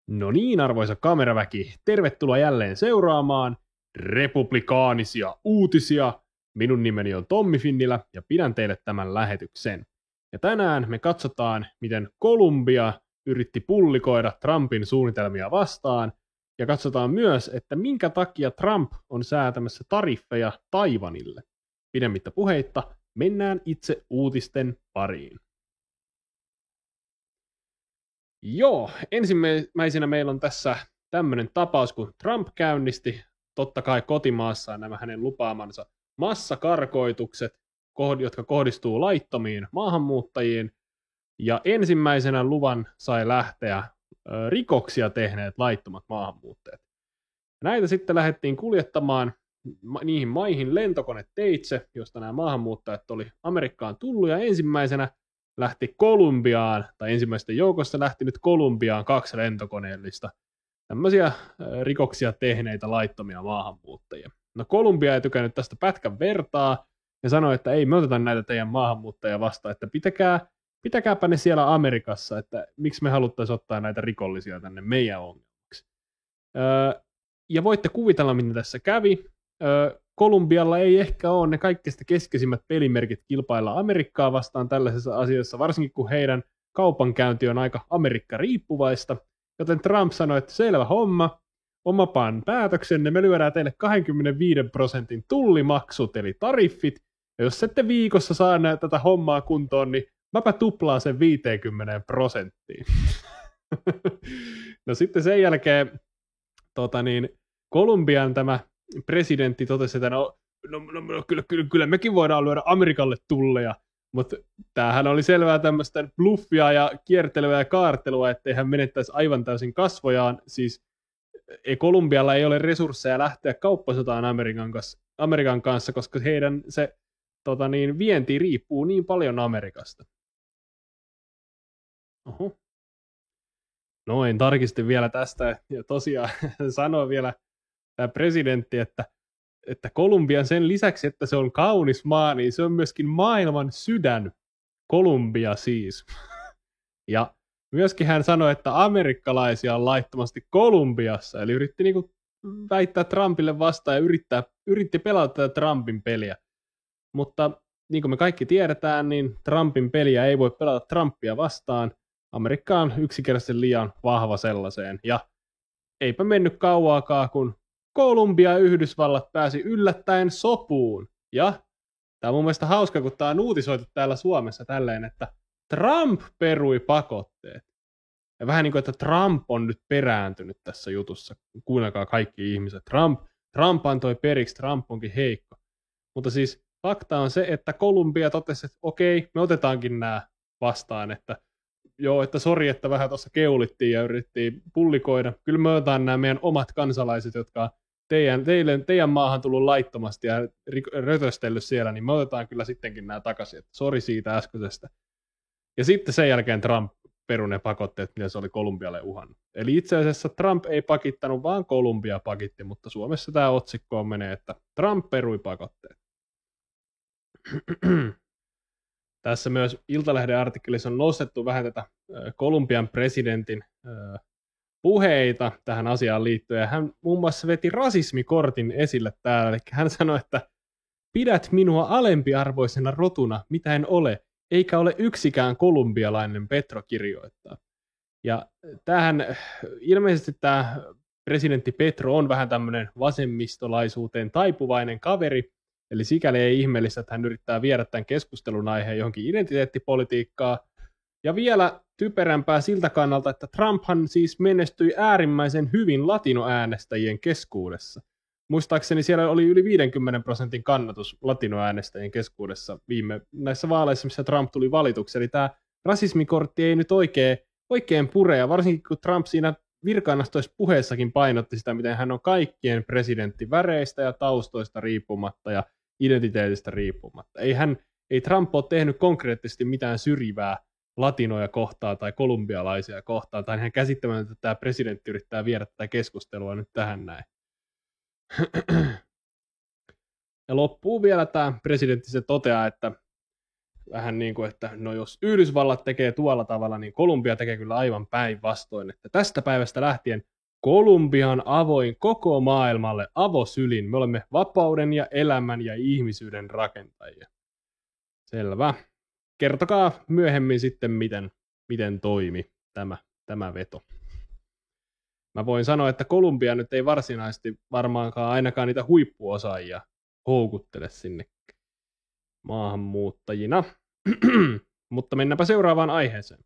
No niin, arvoisa kameraväki, tervetuloa jälleen seuraamaan republikaanisia uutisia. Minun nimeni on Tommi Finnilä ja pidän teille tämän lähetyksen. Ja tänään me katsotaan, miten Kolumbia yritti pullikoida Trumpin suunnitelmia vastaan, ja katsotaan myös, että minkä takia Trump on säätämässä tariffeja Taiwanille. Pidemmittä puheitta, mennään itse uutisten pariin. Joo, ensimmäisenä meillä on tässä tämmöinen tapaus, kun Trump käynnisti totta kai kotimaassaan nämä hänen lupaamansa massakarkoitukset, jotka kohdistuu laittomiin maahanmuuttajiin, ja ensimmäisenä luvan sai lähteä rikoksia tehneet laittomat maahanmuuttajat. Näitä sitten lähdettiin kuljettamaan niihin maihin lentokoneteitse, josta nämä maahanmuuttajat oli Amerikkaan tullut, ja ensimmäisenä lähti Kolumbiaan, tai ensimmäisten joukossa lähti nyt Kolumbiaan 2 lentokoneellista tämmöisiä rikoksia tehneitä laittomia maahanmuuttajia. No Kolumbia ei tykännyt tästä pätkän vertaa ja sanoi, että ei me oteta näitä teidän maahanmuuttajia vastaan, että pitäkääpä ne siellä Amerikassa, että miksi me haluttaisiin ottaa näitä rikollisia tänne meidän ongelmaksi. Ja voitte kuvitella, miten tässä kävi. Kolumbialla ei ehkä ole ne kaikkein keskeisimmät pelimerkit kilpailla Amerikkaa vastaan tällaisessa asiassa, varsinkin kun heidän kaupankäynti on aika Amerikka-riippuvaista, joten Trump sanoi, että selvä homma, omapaan päätöksenne, me lyödään teille 25% tullimaksut, eli tariffit, ja jos ette viikossa saa tätä hommaa kuntoon, niin mäpä tuplaan sen 50%. No sitten sen jälkeen Kolumbian tämä presidentti totesi, että kyllä mekin voidaan lyödä Amerikalle tulleja, mutta tämähän oli selvää tämmöistä bluffia ja kiertelyä ja kaartelua, ettei hän menettäisi aivan täysin kasvojaan. Siis Kolumbialla ei ole resursseja lähteä kauppasotaan Amerikan kanssa, koska heidän se vienti riippuu niin paljon Amerikasta. Oho. Noin, tarkistin vielä tästä ja tosiaan sanoi vielä tämä presidentti, että Kolumbia sen lisäksi, että se on kaunis maa, niin se on myöskin maailman sydän. Kolumbia siis. Ja myöskin hän sanoi, että amerikkalaisia on laittomasti Kolumbiassa, eli yritti niinku väittää Trumpille vastaan ja yritti pelata tätä Trumpin peliä. Mutta niin kuin me kaikki tiedetään, niin Trumpin peliä ei voi pelata Trumpia vastaan. Amerikka on yksinkertaisesti liian vahva sellaiseen. Ja eipä mennyt kauaakaan, kun Kolumbia ja Yhdysvallat pääsi yllättäen sopuun. Ja tämä on mun mielestä hauska, kun tämä on uutisoitu täällä Suomessa tälleen, että Trump perui pakotteet. Ja vähän niin kuin, että Trump on nyt perääntynyt tässä jutussa. Kuunnelkaa kaikki ihmiset. Trump antoi periksi, Trump onkin heikko. Mutta siis fakta on se, että Kolumbia totesi, että okei, me otetaankin nämä vastaan, että joo, että sori, että vähän tuossa keulittiin ja yritettiin pullikoida. Kyllä me otetaan nämä meidän omat kansalaiset, jotka teidän maahan tullut laittomasti ja rötöstellyt siellä, niin me otetaan kyllä sittenkin nämä takaisin. Sori siitä äskeisestä. Ja sitten sen jälkeen Trump perui ne pakotteet, mitä se oli Kolumbialle uhannut. Eli itse asiassa Trump ei pakittanut, vaan Kolumbia pakitti, mutta Suomessa tämä otsikko menee, että Trump perui pakotteet. Tässä myös Iltalehden artikkelissa on nostettu vähän tätä Kolumbian presidentin puheita tähän asiaan liittyen. Ja hän muun muassa veti rasismikortin esille täällä. Eli hän sanoi, että pidät minua alempiarvoisena rotuna, mitä en ole, eikä ole yksikään kolumbialainen, Petro kirjoittaa. Ja tämähän, ilmeisesti tämä presidentti Petro on vähän tämmöinen vasemmistolaisuuteen taipuvainen kaveri, eli sikäli ei ihmeellistä, että hän yrittää viedä tämän keskustelun aiheen johonkin identiteettipolitiikkaan. Ja vielä typerämpää siltä kannalta, että Trumphan siis menestyi äärimmäisen hyvin latinoäänestäjien keskuudessa. Muistaakseni siellä oli yli 50% kannatus latinoäänestäjien keskuudessa näissä vaaleissa, missä Trump tuli valituksi. Eli tämä rasismikortti ei nyt oikein pure, ja varsinkin kun Trump siinä virkaanastoissa puheessakin painotti sitä, miten hän on kaikkien presidenttiväreistä ja taustoista riippumatta ja identiteetistä riippumatta. Ei Trump ole tehnyt konkreettisesti mitään syrjivää latinoja kohtaan tai kolumbialaisia kohtaan, tai hän käsittämättä, että tämä presidentti yrittää viedä tätä keskustelua nyt tähän näin. Ja loppuu vielä tämä presidentti, se toteaa, että vähän niin kuin, että no jos Yhdysvallat tekee tuolla tavalla, niin Kolumbia tekee kyllä aivan päinvastoin, että tästä päivästä lähtien Kolumbia on avoin koko maailmalle avosylin. Me olemme vapauden ja elämän ja ihmisyyden rakentajia. Selvä. Kertokaa myöhemmin sitten, miten toimi tämä veto. Mä voin sanoa, että Kolumbia nyt ei varsinaisesti varmaankaan ainakaan niitä huippuosaajia houkuttele sinne maahanmuuttajina. Mutta mennäänpä seuraavaan aiheeseen.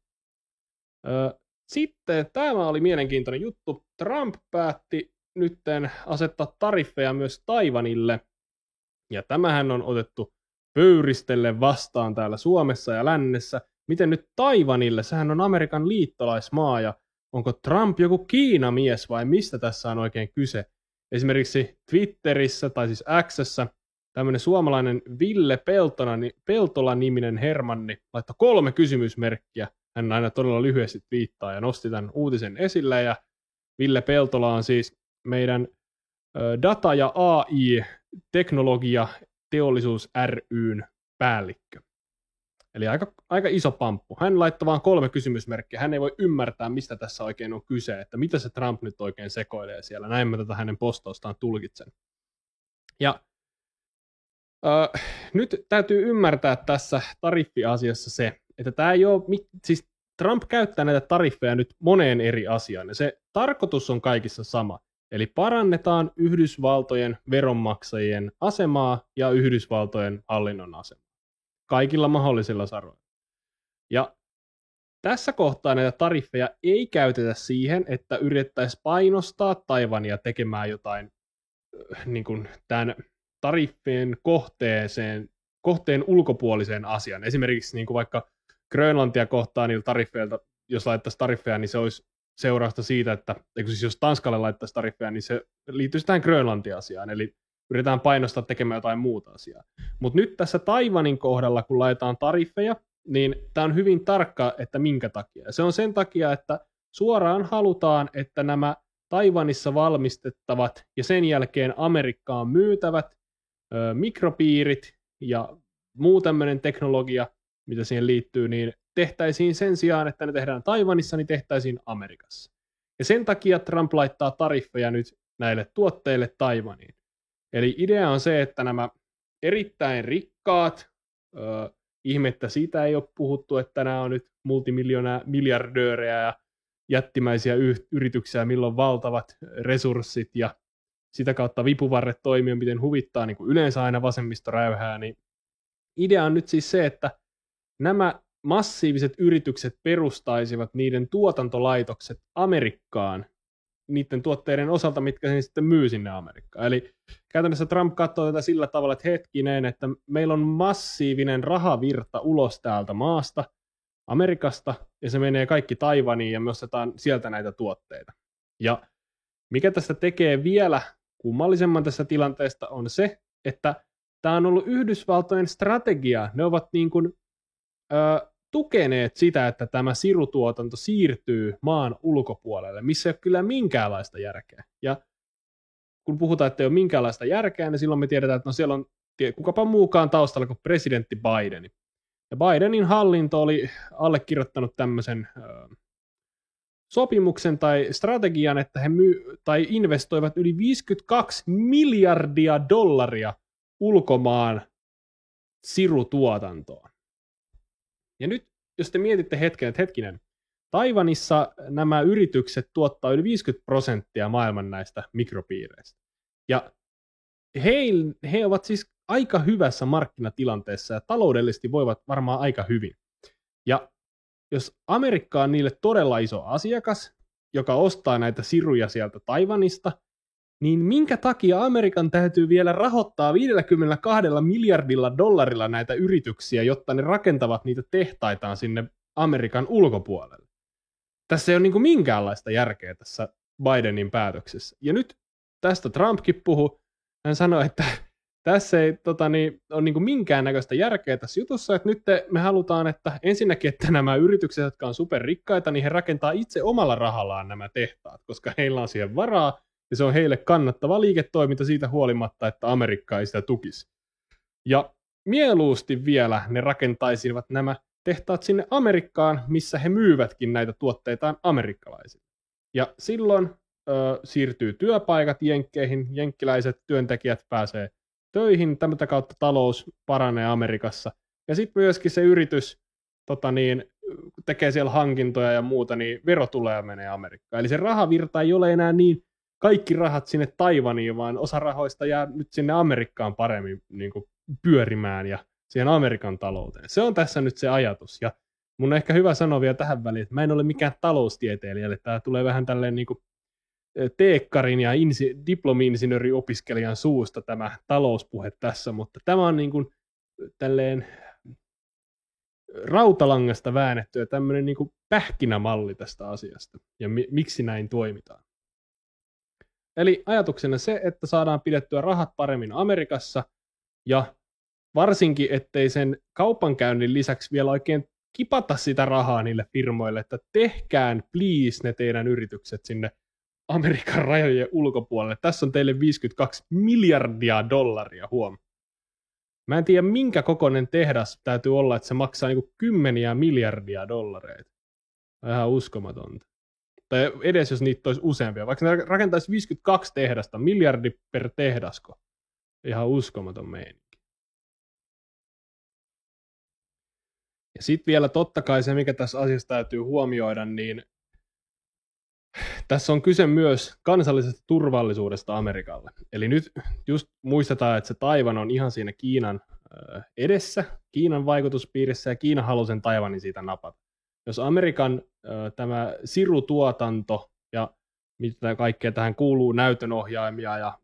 Sitten tämä oli mielenkiintoinen juttu. Trump päätti nytten asettaa tariffeja myös Taiwanille. Ja tämähän on otettu pöyristelle vastaan täällä Suomessa ja lännessä. Miten nyt Taiwanille? Sehän on Amerikan liittolaismaa ja onko Trump joku Kiinamies vai mistä tässä on oikein kyse? Esimerkiksi Twitterissä tai siis X:ssä tämmöinen suomalainen Ville Peltola-niminen hermanni laittoi 3 kysymysmerkkiä. Hän aina todella lyhyesti twiittaa ja nosti tämän uutisen esille. Ja Ville Peltola on siis meidän data- ja AI-teknologia teollisuus ry:n päällikkö. Eli aika iso pamppu. Hän laittoi vaan 3 kysymysmerkkiä. Hän ei voi ymmärtää, mistä tässä oikein on kyse, että mitä se Trump nyt oikein sekoilee siellä. Näin mä tätä hänen postaustaan tulkitsen. Ja nyt täytyy ymmärtää tässä tariffiasiassa se, että tämä ei ole, siis Trump käyttää näitä tariffeja nyt moneen eri asiaan, ja se tarkoitus on kaikissa sama. Eli parannetaan Yhdysvaltojen veronmaksajien asemaa ja Yhdysvaltojen hallinnon asemaa. Kaikilla mahdollisilla saroilla. Ja tässä kohtaa näitä tariffeja ei käytetä siihen, että yritettäisiin painostaa Taiwania tekemään jotain niin kuin tämän tariffien kohteen ulkopuoliseen asiaan. Esimerkiksi niin kuin vaikka Grönlantia kohtaan niillä tariffeilta, jos laittaisi tariffeja, niin se olisi seurausta siitä, että siis jos Tanskalle laittaisi tariffeja, niin se liittyisi tähän Grönlantia-asiaan. Eli yritetään painostaa tekemään jotain muuta asiaa. Mutta nyt tässä Taiwanin kohdalla, kun laitetaan tariffeja, niin tämä on hyvin tarkka, että minkä takia. Ja se on sen takia, että suoraan halutaan, että nämä Taiwanissa valmistettavat ja sen jälkeen Amerikkaan myytävät mikropiirit ja muu tämmöinen teknologia, mitä siihen liittyy, niin tehtäisiin sen sijaan, että ne tehdään Taiwanissa, niin tehtäisiin Amerikassa. Ja sen takia Trump laittaa tariffeja nyt näille tuotteille Taiwaniin. Eli idea on se, että nämä erittäin rikkaat, ihmettä siitä ei ole puhuttu, että nämä on nyt multimiljardöörejä ja jättimäisiä yrityksiä, millä on valtavat resurssit ja sitä kautta vipuvarret toimia, miten huvittaa niin kuin yleensä aina vasemmisto räyhää, niin idea on nyt siis se, että nämä massiiviset yritykset perustaisivat niiden tuotantolaitokset Amerikkaan niiden tuotteiden osalta, mitkä sen sitten myy sinne Amerikkaan. Eli käytännössä Trump katsoo tätä sillä tavalla, että hetkinen, että meillä on massiivinen rahavirta ulos täältä maasta, Amerikasta, ja se menee kaikki Taiwaniin, ja me ostetaan sieltä näitä tuotteita. Ja mikä tästä tekee vielä kummallisemman tässä tilanteesta on se, että tämä on ollut Yhdysvaltojen strategia. Ne ovat niin kuin, tukeneet sitä, että tämä sirutuotanto siirtyy maan ulkopuolelle, missä ei ole kyllä minkäänlaista järkeä. Ja kun puhutaan, että ei ole minkäänlaista järkeä, niin silloin me tiedetään, että no siellä on kukapa muukaan taustalla kuin presidentti Biden. Ja Bidenin hallinto oli allekirjoittanut tämmöisen sopimuksen tai strategian, että he investoivat yli $52 miljardia ulkomaan sirutuotantoon. Ja nyt, jos te mietitte hetkinen, Taiwanissa nämä yritykset tuottaa yli 50% maailman näistä mikropiireistä. Ja he ovat siis aika hyvässä markkinatilanteessa ja taloudellisesti voivat varmaan aika hyvin. Ja jos Amerikka on niille todella iso asiakas, joka ostaa näitä siruja sieltä Taiwanista, niin minkä takia Amerikan täytyy vielä rahoittaa $52 miljardilla näitä yrityksiä, jotta ne rakentavat niitä tehtaitaan sinne Amerikan ulkopuolelle? Tässä ei ole niin kuin minkäänlaista järkeä tässä Bidenin päätöksessä. Ja nyt tästä Trumpkin puhui. Hän sanoi, että tässä ei ole niin kuin minkäännäköistä järkeä tässä jutussa, että nyt me halutaan, että ensinnäkin, että nämä yritykset, jotka on superrikkaita, niin he rakentaa itse omalla rahallaan nämä tehtaat, koska heillä on siihen varaa, ja se on heille kannattava liiketoiminta siitä huolimatta, että Amerikka ei sitä tukisi. Ja mieluusti vielä ne rakentaisivat nämä tehtaat sinne Amerikkaan, missä he myyvätkin näitä tuotteitaan amerikkalaisille. Ja silloin siirtyy työpaikat jenkkeihin, jenkkiläiset työntekijät pääsee töihin, tämätä kautta talous paranee Amerikassa. Ja sitten myöskin se yritys tekee siellä hankintoja ja muuta, niin verotuloja menee Amerikkaan. Eli se rahavirta ei ole enää niin kaikki rahat sinne Taiwaniin, vaan osa rahoista jää nyt sinne Amerikkaan paremmin niin kuin pyörimään ja siihen Amerikan talouteen. Se on tässä nyt se ajatus. Ja mun on ehkä hyvä sanoa vielä tähän väliin, että mä en ole mikään taloustieteilijä, eli tää tulee vähän tälleen niin kuin teekkarin ja diplomi-insinööriopiskelijan suusta tämä talouspuhe tässä, mutta tämä on niin kuin tälleen rautalangasta väännetty ja tämmöinen niin kuin pähkinämalli tästä asiasta ja miksi näin toimitaan. Eli ajatuksena se, että saadaan pidettyä rahat paremmin Amerikassa ja varsinkin, ettei sen kaupankäynnin lisäksi vielä oikein kipata sitä rahaa niille firmoille, että tehkään please ne teidän yritykset sinne Amerikan rajojen ulkopuolelle. Tässä on teille 52 miljardia dollaria, huom. Mä en tiedä, minkä kokoinen tehdas täytyy olla, että se maksaa niinku kymmeniä miljardia dollareita. Ihan uskomatonta. Tai edes jos niitä olisi useampia. Vaikka ne rakentaisi 52 tehdasta, miljardi per tehdasko. Ihan uskomaton meininki. Ja sitten vielä totta kai se, mikä tässä asiassa täytyy huomioida, niin tässä on kyse myös kansallisesta turvallisuudesta Amerikalle. Eli nyt just muistetaan, että se Taiwan on ihan siinä Kiinan edessä, Kiinan vaikutuspiirissä, ja Kiina haluaa sen Taiwanin siitä napata. Jos Amerikan tämä sirutuotanto ja mitä kaikkea tähän kuuluu, näytönohjaimia ja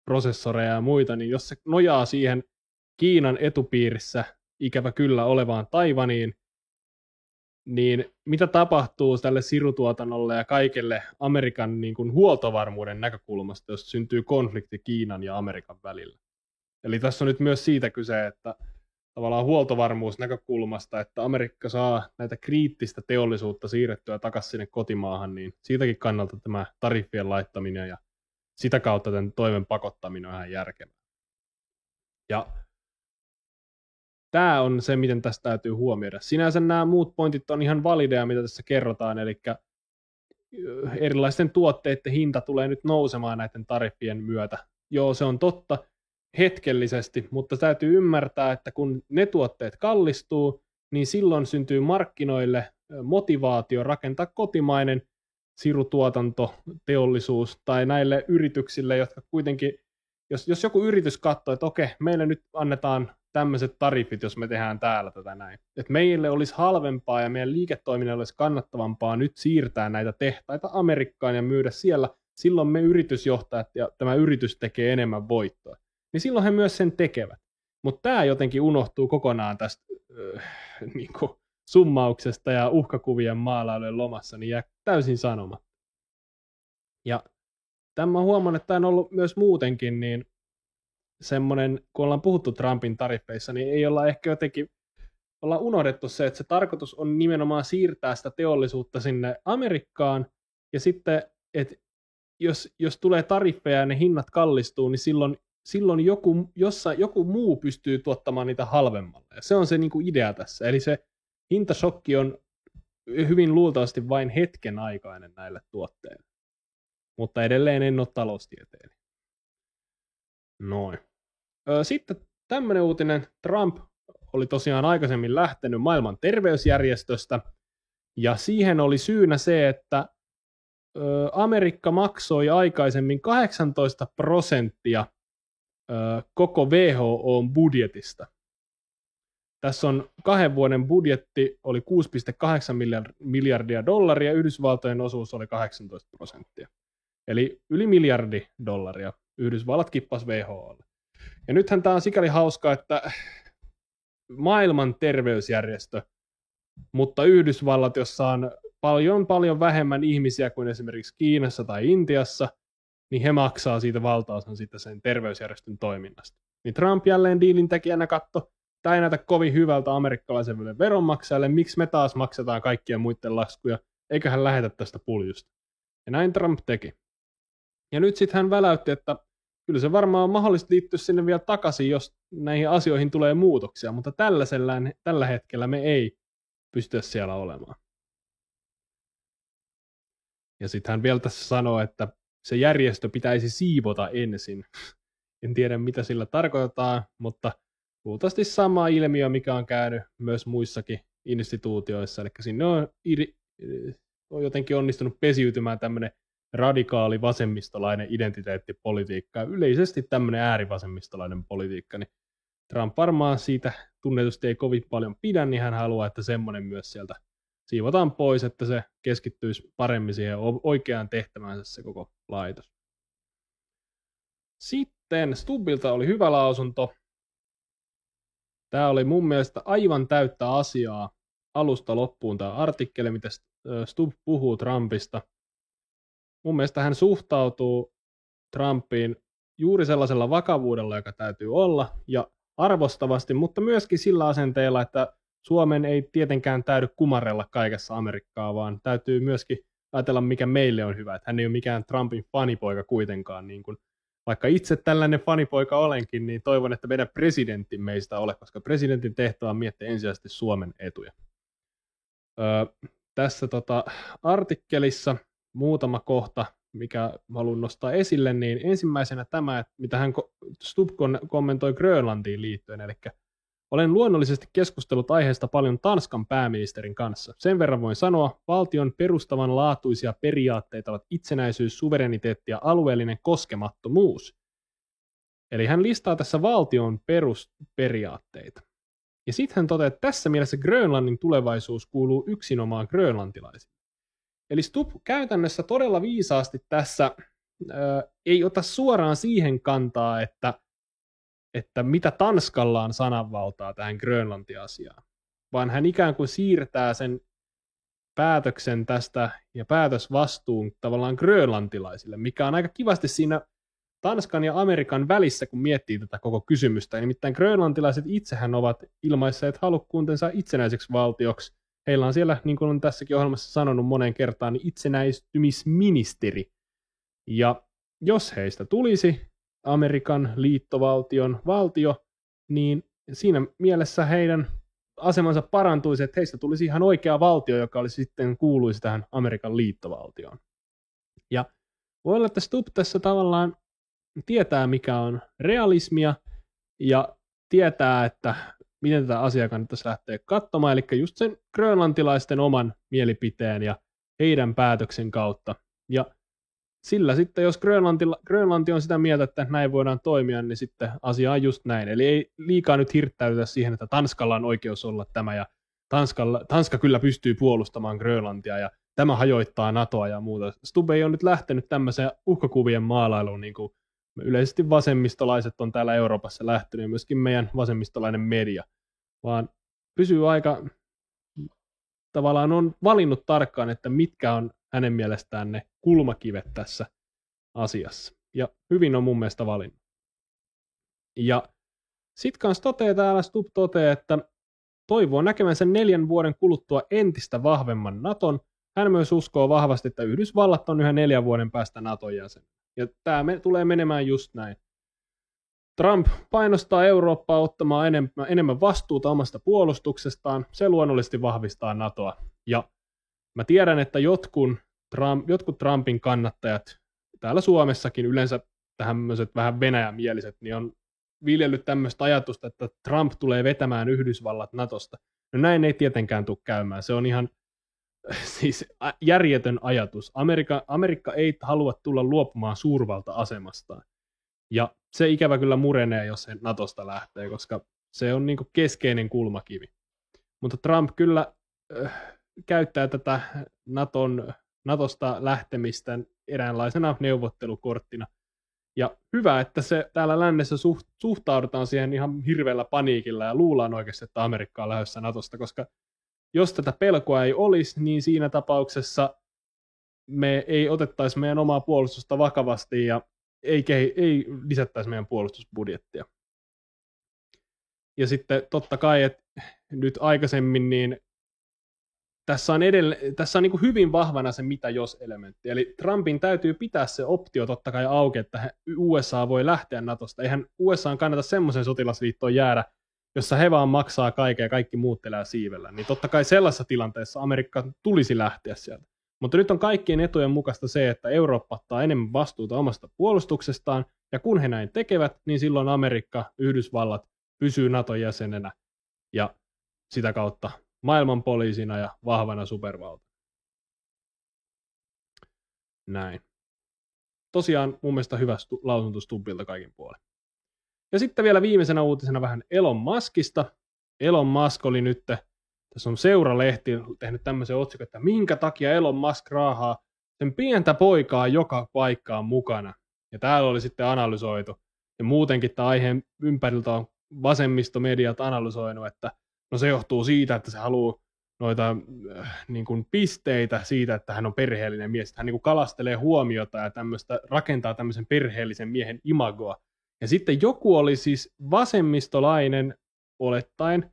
prosessoreja ja muita, niin jos se nojaa siihen Kiinan etupiirissä ikävä kyllä olevaan Taiwaniin, niin mitä tapahtuu tälle sirutuotannolle ja kaikelle Amerikan niin kuin huoltovarmuuden näkökulmasta, jos syntyy konflikti Kiinan ja Amerikan välillä? Eli tässä on nyt myös siitä kyse, että tavallaan huoltovarmuusnäkökulmasta, että Amerikka saa näitä kriittistä teollisuutta siirrettyä takaisin sinne kotimaahan, niin siitäkin kannalta tämä tariffien laittaminen ja sitä kautta tämän toimen pakottaminen on ihan järkevää. Ja tämä on se, miten tästä täytyy huomioida. Sinänsä nämä muut pointit on ihan valideja, mitä tässä kerrotaan, eli erilaisten tuotteiden hinta tulee nyt nousemaan näiden tariffien myötä. Joo, se on totta hetkellisesti, mutta täytyy ymmärtää, että kun ne tuotteet kallistuu, niin silloin syntyy markkinoille motivaatio rakentaa kotimainen sirutuotanto, teollisuus tai näille yrityksille, jotka kuitenkin, jos joku yritys katsoo, että okei, meille nyt annetaan tämmöiset tariffit, jos me tehdään täällä tätä näin. Että meille olisi halvempaa ja meidän liiketoiminnalle olisi kannattavampaa nyt siirtää näitä tehtaita Amerikkaan ja myydä siellä. Silloin me yritysjohtajat ja tämä yritys tekee enemmän voittoa. Niin silloin he myös sen tekevät. Mutta tämä jotenkin unohtuu kokonaan tästä niinku summauksesta ja uhkakuvien maalailujen lomassa, niin jää täysin sanoma. Ja tämä huomaan, että tämä on ollut myös muutenkin, niin semmoinen, kun ollaan puhuttu Trumpin tariffeissa, niin ei olla ehkä jotenkin, ollaan unohdettu se, että se tarkoitus on nimenomaan siirtää sitä teollisuutta sinne Amerikkaan, ja sitten, että jos tulee tariffeja ja ne hinnat kallistuu, niin silloin joku muu pystyy tuottamaan niitä halvemmalla. Ja se on se niin kuin idea tässä. Eli se hintashokki on hyvin luultavasti vain hetken aikainen näille tuotteille. Mutta edelleen en ole taloustieteilijä. Noin. Sitten tämmöinen uutinen. Trump oli tosiaan aikaisemmin lähtenyt maailman terveysjärjestöstä, ja siihen oli syynä se, että Amerikka maksoi aikaisemmin 18% koko WHO:n budjetista. Tässä on 2 vuoden budjetti, oli 6,8 miljardia dollaria, Yhdysvaltojen osuus oli 18%. Eli yli miljardi dollaria Yhdysvallat kippasi WHO:lle. Ja nythän tämä on sikäli hauskaa, että maailman terveysjärjestö, mutta Yhdysvallat, jossa on paljon vähemmän ihmisiä kuin esimerkiksi Kiinassa tai Intiassa, niin he maksaa siitä valtaosan sitten sen terveysjärjestön toiminnasta. Niin Trump jälleen diilin tekijänä katto, tämä ei näytä kovin hyvältä amerikkalaiselle veronmaksajalle, miksi me taas maksetaan kaikkia muiden laskuja, eikä hän lähetä tästä puljusta. Ja näin Trump teki. Ja nyt sitten hän väläytti, että kyllä se varmaan on mahdollista liittyä sinne vielä takaisin, jos näihin asioihin tulee muutoksia, mutta tällä hetkellä me ei pystytä siellä olemaan. Ja sitten hän vielä tässä sanoo, että se järjestö pitäisi siivota ensin. En tiedä, mitä sillä tarkoitetaan, mutta luultavasti sama ilmiö, mikä on käynyt myös muissakin instituutioissa. Eli sinne on jotenkin onnistunut pesiytymään tämmöinen radikaali vasemmistolainen identiteettipolitiikka ja yleisesti tämmöinen äärivasemmistolainen politiikka. Niin Trump varmaan siitä tunnetusti ei kovin paljon pidä, niin hän haluaa, että semmoinen myös sieltä siivotaan pois, että se keskittyisi paremmin siihen oikeaan tehtävänsä se koko laitos. Sitten Stubbilta oli hyvä lausunto. Tämä oli mun mielestä aivan täyttä asiaa alusta loppuun tämä artikkeli, mitä Stubb puhuu Trumpista. Mun mielestä hän suhtautuu Trumpiin juuri sellaisella vakavuudella, joka täytyy olla, ja arvostavasti, mutta myöskin sillä asenteella, että Suomen ei tietenkään täydy kumarrella kaikessa Amerikkaa, vaan täytyy myöskin ajatella, mikä meille on hyvä. Että hän ei ole mikään Trumpin fanipoika kuitenkaan. Niin kuin, vaikka itse tällainen fanipoika olenkin, niin toivon, että meidän presidentti meistä ole, koska presidentin tehtävä on miettiä ensisijaisesti Suomen etuja. Tässä artikkelissa muutama kohta, mikä haluan nostaa esille, niin ensimmäisenä tämä, mitä hän Stubb kommentoi Grönlantiin liittyen, eli olen luonnollisesti keskustellut aiheesta paljon Tanskan pääministerin kanssa. Sen verran voin sanoa, valtion perustavanlaatuisia periaatteita ovat itsenäisyys, suvereniteetti ja alueellinen koskemattomuus. Eli hän listaa tässä valtion perusperiaatteita. Ja sitten hän toteaa, että tässä mielessä Grönlannin tulevaisuus kuuluu yksinomaan grönlantilaisille. Eli Stubb käytännössä todella viisaasti tässä ei ota suoraan siihen kantaa, että mitä Tanskalla on sananvaltaa tähän Grönlanti-asiaan, vaan hän ikään kuin siirtää sen päätöksen tästä ja päätösvastuun tavallaan grönlantilaisille, mikä on aika kivasti siinä Tanskan ja Amerikan välissä, kun miettii tätä koko kysymystä. Nimittäin grönlantilaiset itsehän ovat ilmaisseet halukkuutensa itsenäiseksi valtioksi. Heillä on siellä, niin kuin on tässäkin ohjelmassa sanonut moneen kertaan, niin itsenäistymisministeri. Ja jos heistä tulisi Amerikan liittovaltion valtio, niin siinä mielessä heidän asemansa parantuisi, että heistä tulisi ihan oikea valtio, joka olisi sitten kuuluisi tähän Amerikan liittovaltioon. Ja voi olla, että Stubb tässä tavallaan tietää, mikä on realismia, ja tietää, että miten tätä asiaa kannattaisi lähteä katsomaan, eli just sen grönlantilaisten oman mielipiteen ja heidän päätöksen kautta. Ja sillä sitten, jos Grönlanti on sitä mieltä, että näin voidaan toimia, niin sitten asia on just näin. Eli ei liikaa nyt hirttäydytä siihen, että Tanskalla on oikeus olla tämä, ja Tanska kyllä pystyy puolustamaan Grönlantia, ja tämä hajoittaa NATOa ja muuta. Stubb ei ole nyt lähtenyt tämmöiseen uhkakuvien maalailuun, niin kuin yleisesti vasemmistolaiset on täällä Euroopassa lähtenyt, ja myöskin meidän vasemmistolainen media, vaan pysyy aika, tavallaan on valinnut tarkkaan, että mitkä on hänen mielestään ne kulmakivet tässä asiassa. Ja hyvin on mun mielestä valinnut. Ja sitten kanssa Stubb toteaa, että toivoo näkevänsä 4 vuoden kuluttua entistä vahvemman Naton. Hän myös uskoo vahvasti, että Yhdysvallat on yhä 4 vuoden päästä Naton jäsen. Ja tämä tulee menemään just näin. Trump painostaa Eurooppaa ottamaan enemmän vastuuta omasta puolustuksestaan. Se luonnollisesti vahvistaa NATOa. Ja mä tiedän, että jotkut Trumpin kannattajat täällä Suomessakin, yleensä tämmöiset vähän venäjämieliset, niin on viljellyt tämmöistä ajatusta, että Trump tulee vetämään Yhdysvallat NATOsta. No näin ei tietenkään tule käymään. Se on ihan siis järjetön ajatus. Amerikka ei halua tulla luopumaan suurvalta-asemastaan. Ja se ikävä kyllä murenee, jos se NATOsta lähtee, koska se on niin kuin keskeinen kulmakivi. Mutta Trump kyllä käyttää tätä NATOsta lähtemistä eräänlaisena neuvottelukorttina. Ja hyvä, että se täällä lännessä suhtaudutaan siihen ihan hirveällä paniikilla ja luullaan oikeasti, että Amerikka on lähdössä NATOsta, koska jos tätä pelkoa ei olisi, niin siinä tapauksessa me ei otettaisi meidän omaa puolustusta vakavasti ja ei lisättäisi meidän puolustusbudjettia. Ja sitten totta kai, että nyt aikaisemmin niin tässä on niin kuin hyvin vahvana se mitä jos-elementti. Eli Trumpin täytyy pitää se optio totta kai auki, että USA voi lähteä Natosta. Eihän USA kannata semmoisen sotilasliittoon jäädä, jossa he vaan maksaa kaiken ja kaikki muut elää siivellä. Niin totta kai sellaisessa tilanteessa Amerikka tulisi lähteä sieltä. Mutta nyt on kaikkien etujen mukaista se, että Eurooppa ottaa enemmän vastuuta omasta puolustuksestaan, ja kun he näin tekevät, niin silloin Amerikka, Yhdysvallat pysyy Naton jäsenenä, ja sitä kautta maailman poliisina ja vahvana supervalta. Näin. Tosiaan mun mielestä hyvä lausunto Stubbilta kaikin puolin. Ja sitten vielä viimeisenä uutisena vähän Elon Muskista. Elon Musk oli nyt, tässä on Seura-lehti tehnyt tämmöisen otsikon, että minkä takia Elon Musk raahaa sen pientä poikaa joka paikkaan mukana. Ja täällä oli sitten analysoitu. Ja muutenkin tämän aiheen ympäriltä on vasemmistomediat analysoinut, että no se johtuu siitä, että se haluaa noita niin kuin pisteitä siitä, että hän on perheellinen mies. Hän niin kuin kalastelee huomiota ja rakentaa tämmöisen perheellisen miehen imagoa. Ja sitten joku oli siis vasemmistolainen, olettaen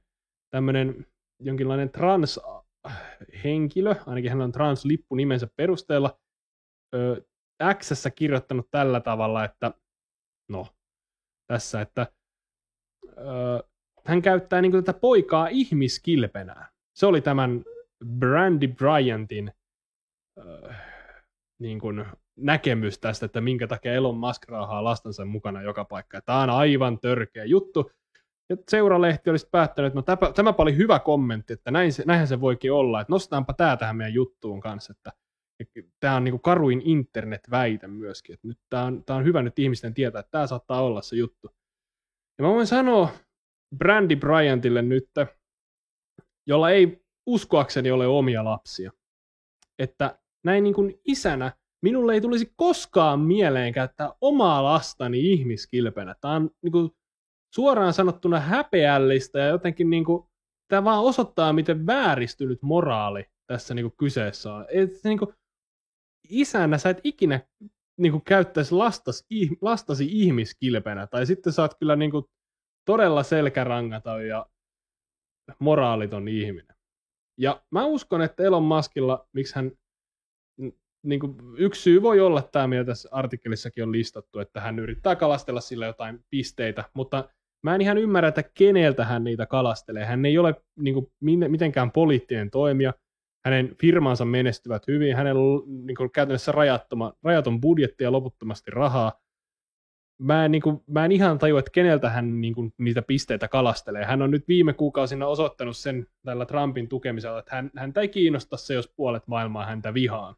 tämmöinen jonkinlainen trans-henkilö, ainakin hän on trans-lippu nimensä perusteella, X:ssä kirjoittanut tällä tavalla, että no, tässä, että hän käyttää niin kuin tätä poikaa ihmiskilpenään. Se oli tämän Brandy Bryantin niin kuin näkemys tästä, että minkä takia Elon Musk raahaa lastensa mukana joka paikka. Tämä on aivan törkeä juttu. Ja Seura-lehti olisi päättänyt, että no tämäpä oli hyvä kommentti, että näinhän se voikin olla, että nostetaanpa tämä tähän meidän juttuun kanssa, että tämä on niin kuin karuin internet-väite myöskin, että nyt tämä on hyvä nyt ihmisten tietää, että tämä saattaa olla se juttu. Ja mä voin sanoa Brandy Bryantille nyt, jolla ei uskoakseni ole omia lapsia, että näin niin kuin isänä minulle ei tulisi koskaan mieleen käyttää omaa lastani ihmiskilpenä. Tämä on niin kuin suoraan sanottuna häpeällistä ja jotenkin niin kuin, tämä vaan osoittaa, miten vääristynyt moraali tässä niin kuin kyseessä on. Niin kuin, isänä sä et ikinä niin kuin, käyttäisi lastasi ihmiskilpenä, tai sitten sä oot kyllä niin kuin, todella selkärangaton ja moraaliton ihminen. Ja mä uskon, että Elon Muskilla, miksi hän, niin kuin, yksi syy voi olla tämä, mitä tässä artikkelissakin on listattu, että hän yrittää kalastella sillä jotain pisteitä, mutta mä en ihan ymmärrä, että keneltä hän niitä kalastelee. Hän ei ole niin kuin, mitenkään poliittinen toimija, hänen firmansa menestyvät hyvin, hänellä on niin kuin, käytännössä rajaton budjetti ja loputtomasti rahaa. Mä en ihan tajua, että keneltä hän niin kuin, niitä pisteitä kalastelee. Hän on nyt viime kuukausina osoittanut sen tällä Trumpin tukemisella, että häntä ei kiinnosta se, jos puolet maailmaa häntä vihaa.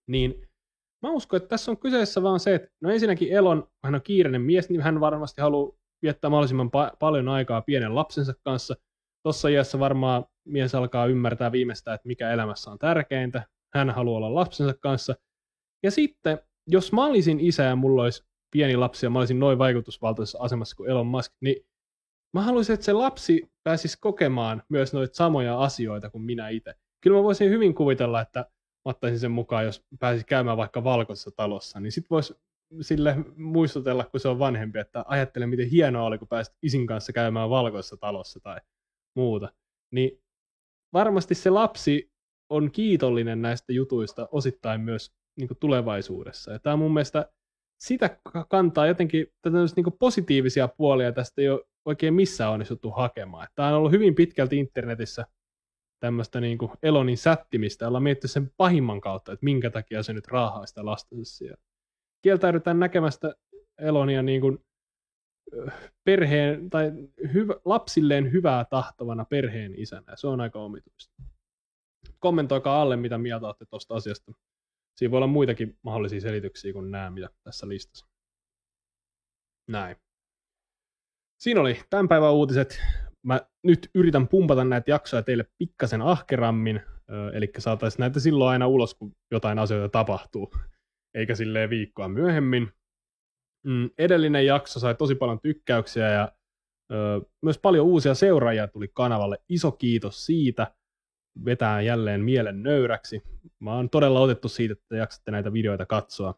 Niin mä uskon, että tässä on kyseessä vaan se, että no ensinnäkin Elon, hän on kiireinen mies, niin hän varmasti haluaa viettää mahdollisimman paljon aikaa pienen lapsensa kanssa. Tuossa iässä varmaan mies alkaa ymmärtää viimeistään, että mikä elämässä on tärkeintä. Hän haluaa olla lapsensa kanssa. Ja sitten, jos mä olisin isä ja mulla olisi pieni lapsi ja mä olisin noin vaikutusvaltaisessa asemassa kuin Elon Musk, niin mä haluaisin, että se lapsi pääsisi kokemaan myös noita samoja asioita kuin minä itse. Kyllä mä voisin hyvin kuvitella, että mä ottaisin sen mukaan, jos pääsisi käymään vaikka valkoisessa talossa, niin sit voisi sille muistutella, kun se on vanhempi, että ajattele, miten hienoa oli, kun pääsit isin kanssa käymään valkoisessa talossa tai muuta. Niin varmasti se lapsi on kiitollinen näistä jutuista osittain myös niin kuin tulevaisuudessa. Ja tämä mun mielestä sitä kantaa jotenkin niin positiivisia puolia, tästä ei ole oikein missään onnistuttu hakemaan. Tämä on ollut hyvin pitkälti internetissä tämmöistä niin kuin Elonin sättimistä, ollaan miettinyt sen pahimman kautta, että minkä takia se nyt raahaa sitä lastensa siellä. Kieltäydytään näkemästä Elonia niin kuin perheen tai lapsilleen hyvää tahtovana perheen isänä, ja se on aika omituista. Kommentoikaa alle, mitä mieltä olette tuosta asiasta. Siinä voi olla muitakin mahdollisia selityksiä kuin nämä, mitä tässä listassa. Näin. Siinä oli tämän päivän uutiset. Mä nyt yritän pumpata näitä jaksoja teille pikkasen ahkerammin, eli saataisiin näitä silloin aina ulos, kun jotain asioita tapahtuu, eikä silleen viikkoa myöhemmin. Edellinen jakso sai tosi paljon tykkäyksiä ja myös paljon uusia seuraajia tuli kanavalle. Iso kiitos siitä. Vetää jälleen mielen nöyräksi. Mä oon todella otettu siitä, että jaksatte näitä videoita katsoa.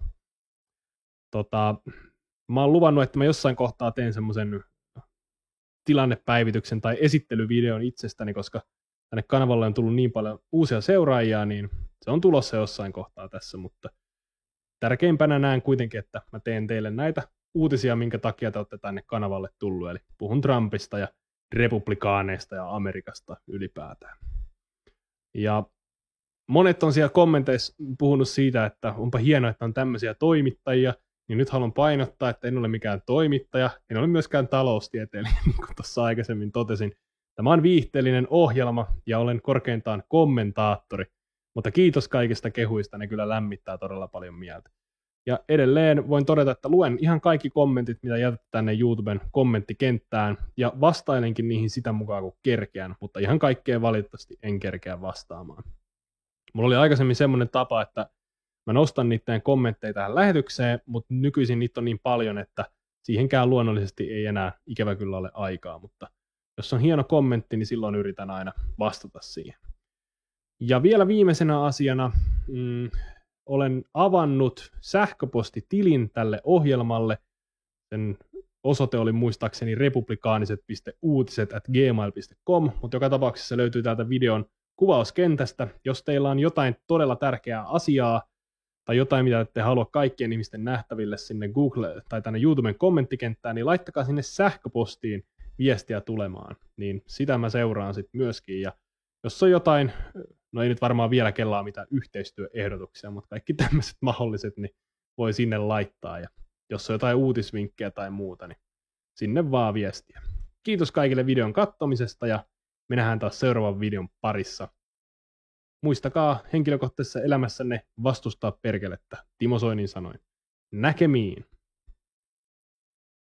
Mä oon luvannut, että mä jossain kohtaa teen semmoisen tilannepäivityksen tai esittelyvideon itsestäni, koska tänne kanavalle on tullut niin paljon uusia seuraajia, niin se on tulossa jossain kohtaa tässä, mutta tärkeimpänä näen kuitenkin, että mä teen teille näitä uutisia, minkä takia te olette tänne kanavalle tullut, eli puhun Trumpista ja republikaaneista ja Amerikasta ylipäätään. Ja monet on siellä kommenteissa puhunut siitä, että onpa hienoa, että on tämmöisiä toimittajia, niin nyt haluan painottaa, että en ole mikään toimittaja, en ole myöskään taloustieteilijä, niin kuin tuossa aikaisemmin totesin. Tämä on viihteellinen ohjelma ja olen korkeintaan kommentaattori, mutta kiitos kaikista kehuista, ne kyllä lämmittää todella paljon mieltä. Ja edelleen voin todeta, että luen ihan kaikki kommentit, mitä jätät tänne YouTuben kommenttikenttään, ja vastailenkin niihin sitä mukaan, kun kerkeän, mutta ihan kaikkeen valitettavasti en kerkeä vastaamaan. Mulla oli aikaisemmin semmoinen tapa, että mä nostan niiden kommentteja tähän lähetykseen, mutta nykyisin niitä on niin paljon, että siihenkään luonnollisesti ei enää ikävä kyllä ole aikaa, mutta jos on hieno kommentti, niin silloin yritän aina vastata siihen. Ja vielä viimeisenä asiana olen avannut sähköpostitilin tälle ohjelmalle. Sen osoite oli muistaakseni republikaaniset.uutiset@gmail.com, mutta joka tapauksessa löytyy täältä videon kuvauskentästä. Jos teillä on jotain todella tärkeää asiaa tai jotain, mitä ette halua kaikkien ihmisten nähtäville sinne Google tai tänne YouTuben kommenttikenttään, niin laittakaa sinne sähköpostiin viestiä tulemaan. Niin sitä mä seuraan sitten myöskin. Ja jos on jotain, no ei nyt varmaan vielä kellaa mitään yhteistyöehdotuksia, mutta kaikki tämmöiset mahdolliset, niin voi sinne laittaa. Ja jos on jotain uutisvinkkejä tai muuta, niin sinne vaan viestiä. Kiitos kaikille videon katsomisesta ja me nähdään taas seuraavan videon parissa. Muistakaa henkilökohtaisessa elämässänne vastustaa perkelettä, Timo Soinin sanoin. Näkemiin!